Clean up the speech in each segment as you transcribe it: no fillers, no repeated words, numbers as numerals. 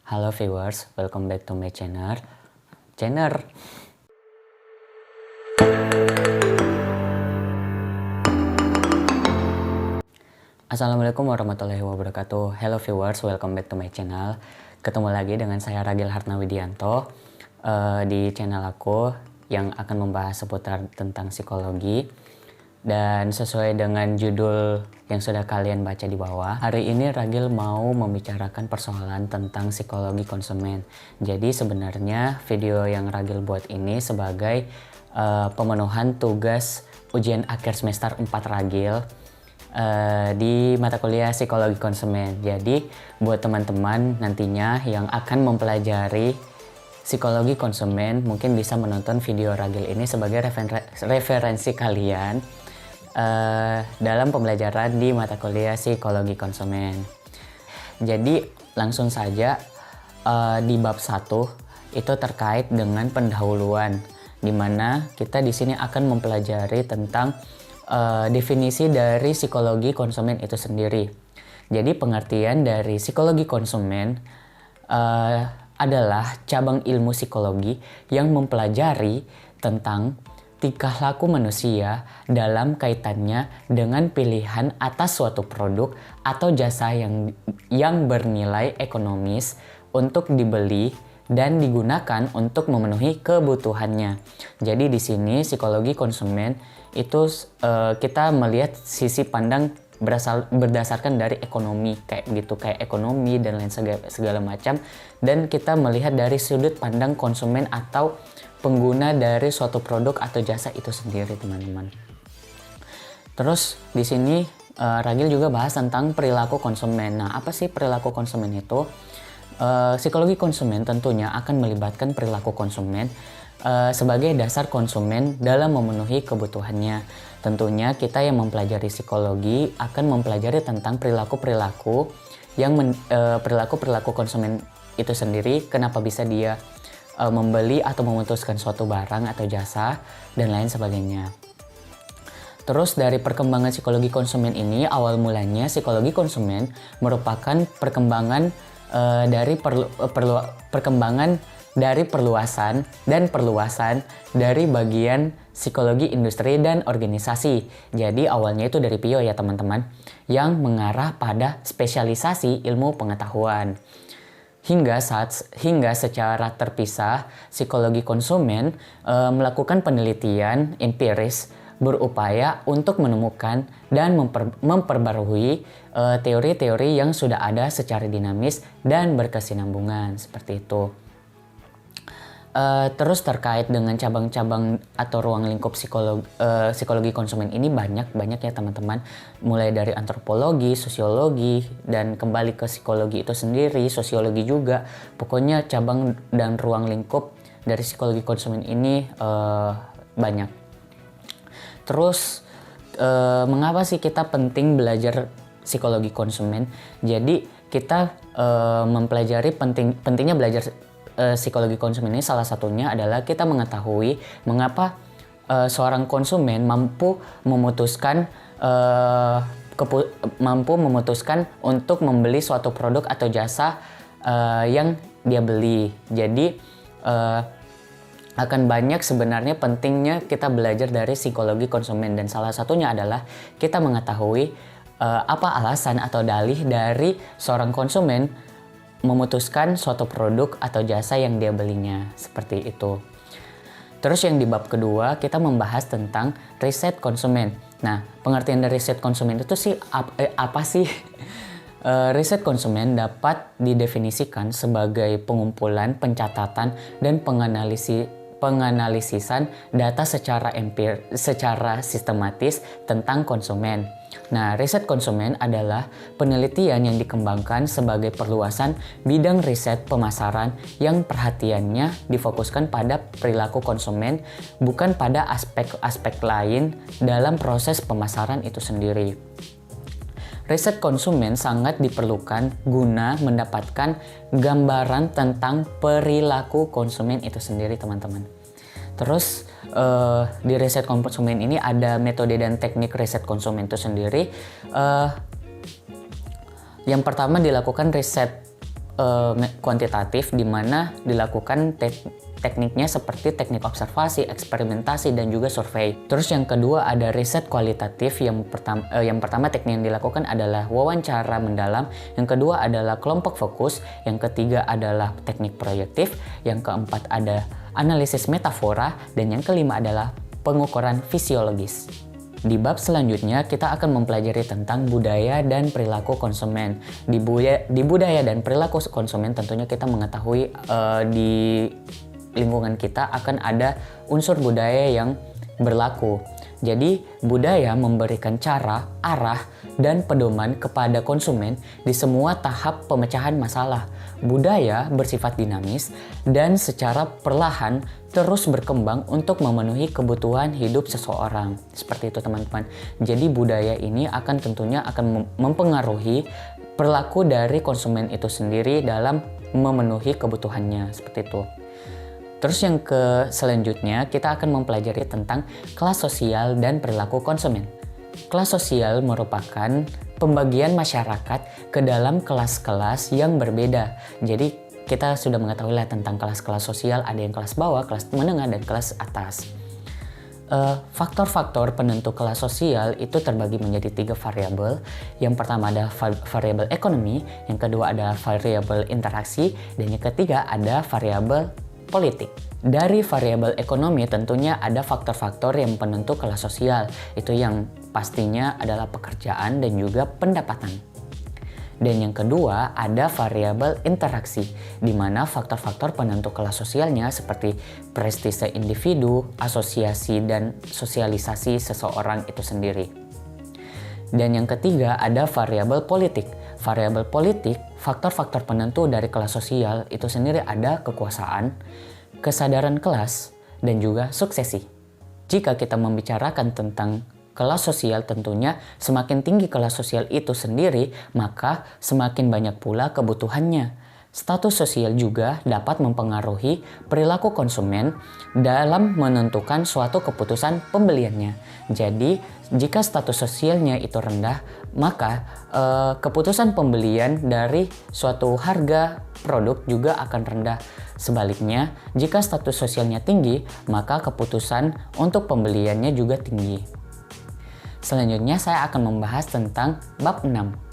Halo viewers, welcome back to my channel. Assalamualaikum warahmatullahi wabarakatuh. Hello viewers, welcome back to my channel. Ketemu lagi dengan saya Ragil Hartnawidianto di channel aku yang akan membahas seputar tentang psikologi. Dan sesuai dengan judul yang sudah kalian baca di bawah, hari ini Ragil mau membicarakan persoalan tentang psikologi konsumen. Jadi sebenarnya video yang Ragil buat ini sebagai pemenuhan tugas ujian akhir semester 4 Ragil di mata kuliah psikologi konsumen. Jadi buat teman-teman nantinya yang akan mempelajari psikologi konsumen mungkin bisa menonton video Ragil ini sebagai referensi kalian dalam pembelajaran di mata kuliah psikologi konsumen. Jadi langsung saja di bab 1 itu terkait dengan pendahuluan, di mana kita di sini akan mempelajari tentang definisi dari psikologi konsumen itu sendiri. Jadi pengertian dari psikologi konsumen adalah cabang ilmu psikologi yang mempelajari tentang tingkah laku manusia dalam kaitannya dengan pilihan atas suatu produk atau jasa yang bernilai ekonomis untuk dibeli dan digunakan untuk memenuhi kebutuhannya. Jadi di sini psikologi konsumen itu kita melihat sisi pandang berdasarkan dari ekonomi kayak ekonomi dan lain segala macam, dan kita melihat dari sudut pandang konsumen atau pengguna dari suatu produk atau jasa itu sendiri, teman-teman. Terus di sini Ragil juga bahas tentang perilaku konsumen. Nah, apa sih perilaku konsumen itu? Psikologi konsumen tentunya akan melibatkan perilaku konsumen sebagai dasar konsumen dalam memenuhi kebutuhannya. Tentunya kita yang mempelajari psikologi akan mempelajari tentang perilaku-perilaku yang perilaku konsumen itu sendiri, kenapa bisa dia membeli atau memutuskan suatu barang atau jasa dan lain sebagainya. Terus dari perkembangan psikologi konsumen ini, awal mulanya psikologi konsumen merupakan perkembangan dari perluasan dari bagian psikologi industri dan organisasi. Jadi awalnya itu dari PIO ya teman-teman, yang mengarah pada spesialisasi ilmu pengetahuan. Hingga secara terpisah, psikologi konsumen melakukan penelitian empiris berupaya untuk menemukan dan memperbarui teori-teori yang sudah ada secara dinamis dan berkesinambungan, seperti itu. Terus terkait dengan cabang-cabang atau ruang lingkup psikologi konsumen ini banyak ya teman-teman, mulai dari antropologi, sosiologi, dan kembali ke psikologi itu sendiri, sosiologi juga. Pokoknya cabang dan ruang lingkup dari psikologi konsumen ini banyak. Terus mengapa sih kita penting belajar psikologi konsumen? Jadi kita mempelajari pentingnya belajar psikologi konsumen ini, salah satunya adalah kita mengetahui mengapa seorang konsumen mampu memutuskan untuk membeli suatu produk atau jasa yang dia beli. Jadi akan banyak sebenarnya pentingnya kita belajar dari psikologi konsumen, dan salah satunya adalah kita mengetahui apa alasan atau dalih dari seorang konsumen memutuskan suatu produk atau jasa yang dia belinya, seperti itu. Terus yang di bab kedua kita membahas tentang riset konsumen. Nah, pengertian dari riset konsumen itu sih apa sih? Riset konsumen dapat didefinisikan sebagai pengumpulan, pencatatan, dan penganalisisan data secara sistematis tentang konsumen. Nah, riset konsumen adalah penelitian yang dikembangkan sebagai perluasan bidang riset pemasaran yang perhatiannya difokuskan pada perilaku konsumen, bukan pada aspek-aspek lain dalam proses pemasaran itu sendiri. Riset konsumen sangat diperlukan guna mendapatkan gambaran tentang perilaku konsumen itu sendiri, teman-teman. Terus di riset konsumen ini ada metode dan teknik riset konsumen itu sendiri. Yang pertama dilakukan riset kuantitatif di mana dilakukan tekniknya seperti teknik observasi, eksperimentasi, dan juga survei. Terus yang kedua ada riset kualitatif. Yang pertama teknik yang dilakukan adalah wawancara mendalam, yang kedua adalah kelompok fokus, yang ketiga adalah teknik proyektif, yang keempat ada analisis metafora, dan yang kelima adalah pengukuran fisiologis. Di bab selanjutnya kita akan mempelajari tentang budaya dan perilaku konsumen. Di budaya dan perilaku konsumen tentunya kita mengetahui di lingkungan kita akan ada unsur budaya yang berlaku. Jadi budaya memberikan cara, arah, dan pedoman kepada konsumen di semua tahap pemecahan masalah. Budaya bersifat dinamis dan secara perlahan terus berkembang untuk memenuhi kebutuhan hidup seseorang. Seperti itu teman-teman. Jadi budaya ini tentunya akan mempengaruhi perilaku dari konsumen itu sendiri dalam memenuhi kebutuhannya. Seperti itu. Terus yang selanjutnya kita akan mempelajari tentang kelas sosial dan perilaku konsumen. Kelas sosial merupakan pembagian masyarakat ke dalam kelas-kelas yang berbeda. Jadi kita sudah mengetahui lah tentang kelas-kelas sosial, ada yang kelas bawah, kelas menengah, dan kelas atas. Faktor-faktor penentu kelas sosial itu terbagi menjadi 3 variabel. Yang pertama ada variabel ekonomi, yang kedua ada variabel interaksi, dan yang ketiga ada variabel politik. Dari variabel ekonomi tentunya ada faktor-faktor yang penentu kelas sosial. Itu yang pastinya adalah pekerjaan dan juga pendapatan. Dan yang kedua ada variabel interaksi, di mana faktor-faktor penentu kelas sosialnya seperti prestise individu, asosiasi, dan sosialisasi seseorang itu sendiri. Dan yang ketiga ada variabel politik. Variabel politik, faktor-faktor penentu dari kelas sosial itu sendiri ada kekuasaan, kesadaran kelas, dan juga suksesi. Jika kita membicarakan tentang kelas sosial, tentunya semakin tinggi kelas sosial itu sendiri, maka semakin banyak pula kebutuhannya. Status sosial juga dapat mempengaruhi perilaku konsumen dalam menentukan suatu keputusan pembeliannya. Jadi, jika status sosialnya itu rendah, maka keputusan pembelian dari suatu harga produk juga akan rendah. Sebaliknya, jika status sosialnya tinggi, maka keputusan untuk pembeliannya juga tinggi. Selanjutnya saya akan membahas tentang bab 6.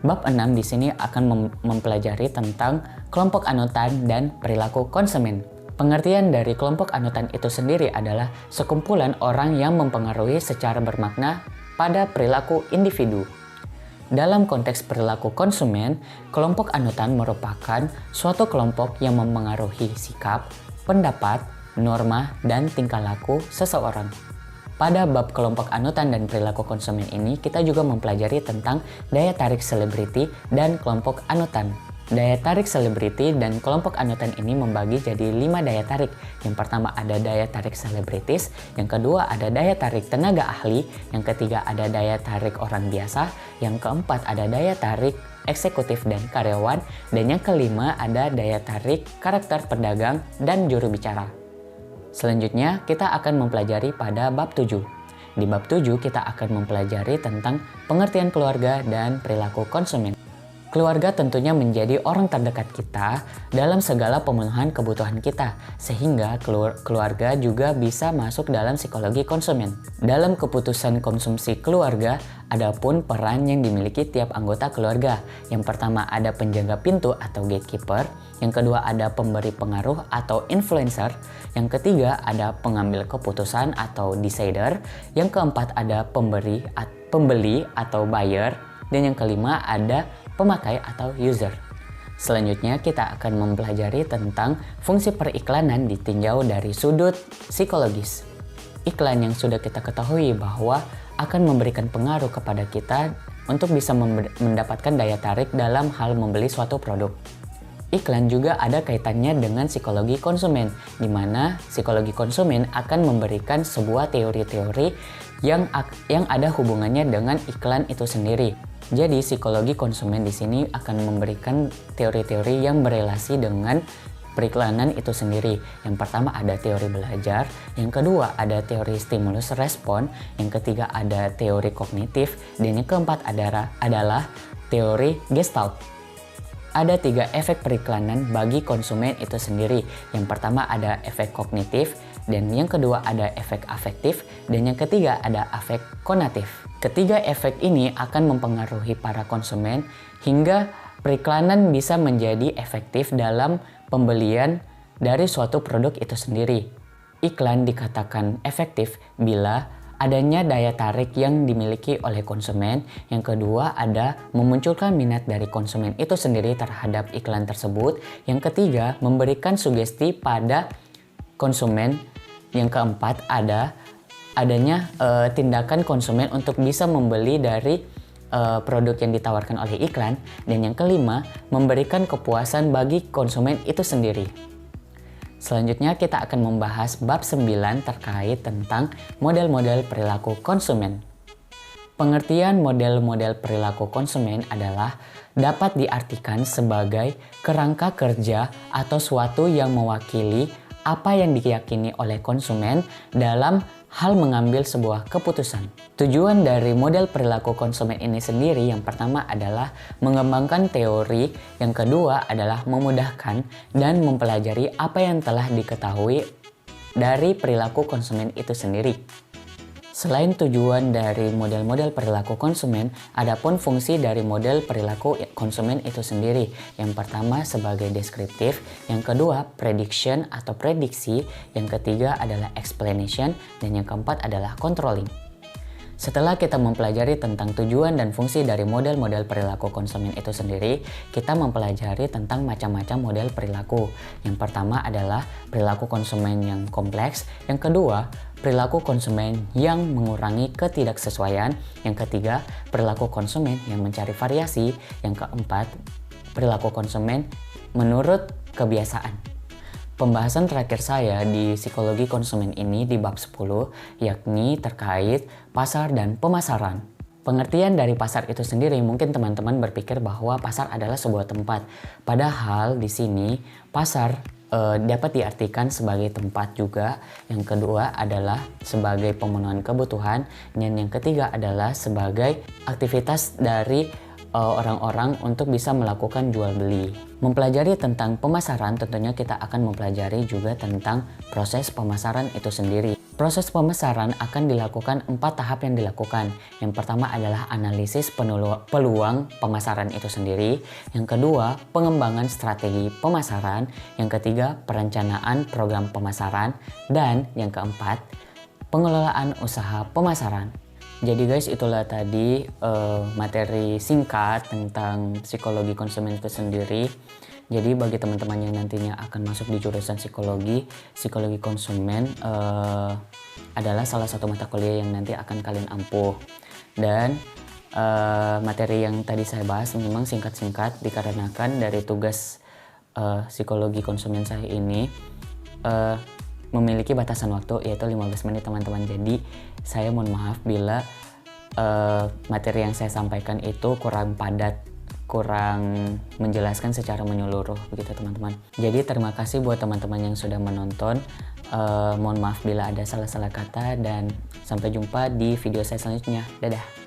Bab 6 di sini akan mempelajari tentang kelompok anutan dan perilaku konsumen. Pengertian dari kelompok anutan itu sendiri adalah sekumpulan orang yang mempengaruhi secara bermakna pada perilaku individu. Dalam konteks perilaku konsumen, kelompok anutan merupakan suatu kelompok yang mempengaruhi sikap, pendapat, norma, dan tingkah laku seseorang. Pada bab kelompok anutan dan perilaku konsumen ini, kita juga mempelajari tentang daya tarik selebriti dan kelompok anutan. Daya tarik selebriti dan kelompok anutan ini membagi jadi 5 daya tarik. Yang pertama ada daya tarik selebritis, yang kedua ada daya tarik tenaga ahli, yang ketiga ada daya tarik orang biasa, yang keempat ada daya tarik eksekutif dan karyawan, dan yang kelima ada daya tarik karakter pedagang dan juru bicara. Selanjutnya kita akan mempelajari pada bab 7. Di bab 7 kita akan mempelajari tentang pengertian keluarga dan perilaku konsumen. Keluarga tentunya menjadi orang terdekat kita dalam segala pemenuhan kebutuhan kita, sehingga keluarga juga bisa masuk dalam psikologi konsumen. Dalam keputusan konsumsi keluarga, ada pun peran yang dimiliki tiap anggota keluarga. Yang pertama ada penjaga pintu atau gatekeeper, yang kedua ada pemberi pengaruh atau influencer, yang ketiga ada pengambil keputusan atau decider, yang keempat ada pembeli atau buyer, dan yang kelima ada pemakai atau user. Selanjutnya kita akan mempelajari tentang fungsi periklanan ditinjau dari sudut psikologis. Iklan yang sudah kita ketahui bahwa akan memberikan pengaruh kepada kita untuk bisa mendapatkan daya tarik dalam hal membeli suatu produk. Iklan juga ada kaitannya dengan psikologi konsumen, di mana psikologi konsumen akan memberikan sebuah teori-teori yang ada hubungannya dengan iklan itu sendiri. Jadi psikologi konsumen di sini akan memberikan teori-teori yang berelasi dengan periklanan itu sendiri. Yang pertama ada teori belajar, yang kedua ada teori stimulus respon, yang ketiga ada teori kognitif, dan yang keempat adalah teori gestalt. ada 3 efek periklanan bagi konsumen itu sendiri. Yang pertama ada efek kognitif, dan yang kedua ada efek afektif, dan yang ketiga ada efek konatif. Ketiga efek ini akan mempengaruhi para konsumen hingga periklanan bisa menjadi efektif dalam pembelian dari suatu produk itu sendiri. Iklan dikatakan efektif bila adanya daya tarik yang dimiliki oleh konsumen. Yang kedua ada memunculkan minat dari konsumen itu sendiri terhadap iklan tersebut. Yang ketiga memberikan sugesti pada konsumen. Yang keempat adanya tindakan konsumen untuk bisa membeli dari produk yang ditawarkan oleh iklan. Dan yang kelima memberikan kepuasan bagi konsumen itu sendiri. Selanjutnya kita akan membahas bab 9 terkait tentang model-model perilaku konsumen. Pengertian model-model perilaku konsumen adalah dapat diartikan sebagai kerangka kerja atau suatu yang mewakili apa yang diyakini oleh konsumen dalam hal mengambil sebuah keputusan. Tujuan dari model perilaku konsumen ini sendiri yang pertama adalah mengembangkan teori, yang kedua adalah memudahkan dan mempelajari apa yang telah diketahui dari perilaku konsumen itu sendiri. Selain tujuan dari model-model perilaku konsumen, adapun fungsi dari model perilaku konsumen itu sendiri. Yang pertama sebagai deskriptif, yang kedua prediction atau prediksi, yang ketiga adalah explanation, dan yang keempat adalah controlling. Setelah kita mempelajari tentang tujuan dan fungsi dari model-model perilaku konsumen itu sendiri, kita mempelajari tentang macam-macam model perilaku. Yang pertama adalah perilaku konsumen yang kompleks, yang kedua perilaku konsumen yang mengurangi ketidaksesuaian, yang ketiga perilaku konsumen yang mencari variasi, yang keempat perilaku konsumen menurut kebiasaan. Pembahasan terakhir saya di psikologi konsumen ini di bab 10, yakni terkait pasar dan pemasaran. Pengertian dari pasar itu sendiri, mungkin teman-teman berpikir bahwa pasar adalah sebuah tempat. Padahal di sini pasar dapat diartikan sebagai tempat juga. Yang kedua adalah sebagai pemenuhan kebutuhan, dan yang ketiga adalah sebagai aktivitas dari orang-orang untuk bisa melakukan jual beli. Mempelajari tentang pemasaran, tentunya kita akan mempelajari juga tentang proses pemasaran itu sendiri. Proses pemasaran akan dilakukan 4 tahap yang dilakukan. Yang pertama adalah analisis peluang pemasaran itu sendiri. Yang kedua, pengembangan strategi pemasaran. Yang ketiga, perencanaan program pemasaran. Dan yang keempat, pengelolaan usaha pemasaran. Jadi guys, itulah tadi materi singkat tentang psikologi konsumen itu sendiri. Jadi bagi teman-teman yang nantinya akan masuk di jurusan psikologi konsumen adalah salah satu mata kuliah yang nanti akan kalian ampuh. Dan materi yang tadi saya bahas memang singkat-singkat dikarenakan dari tugas psikologi konsumen saya ini memiliki batasan waktu yaitu 15 menit teman-teman. Jadi saya mohon maaf bila materi yang saya sampaikan itu kurang padat, kurang menjelaskan secara menyeluruh begitu teman-teman. Jadi terima kasih buat teman-teman yang sudah menonton. Mohon maaf bila ada salah-salah kata, dan sampai jumpa di video saya selanjutnya. Dadah.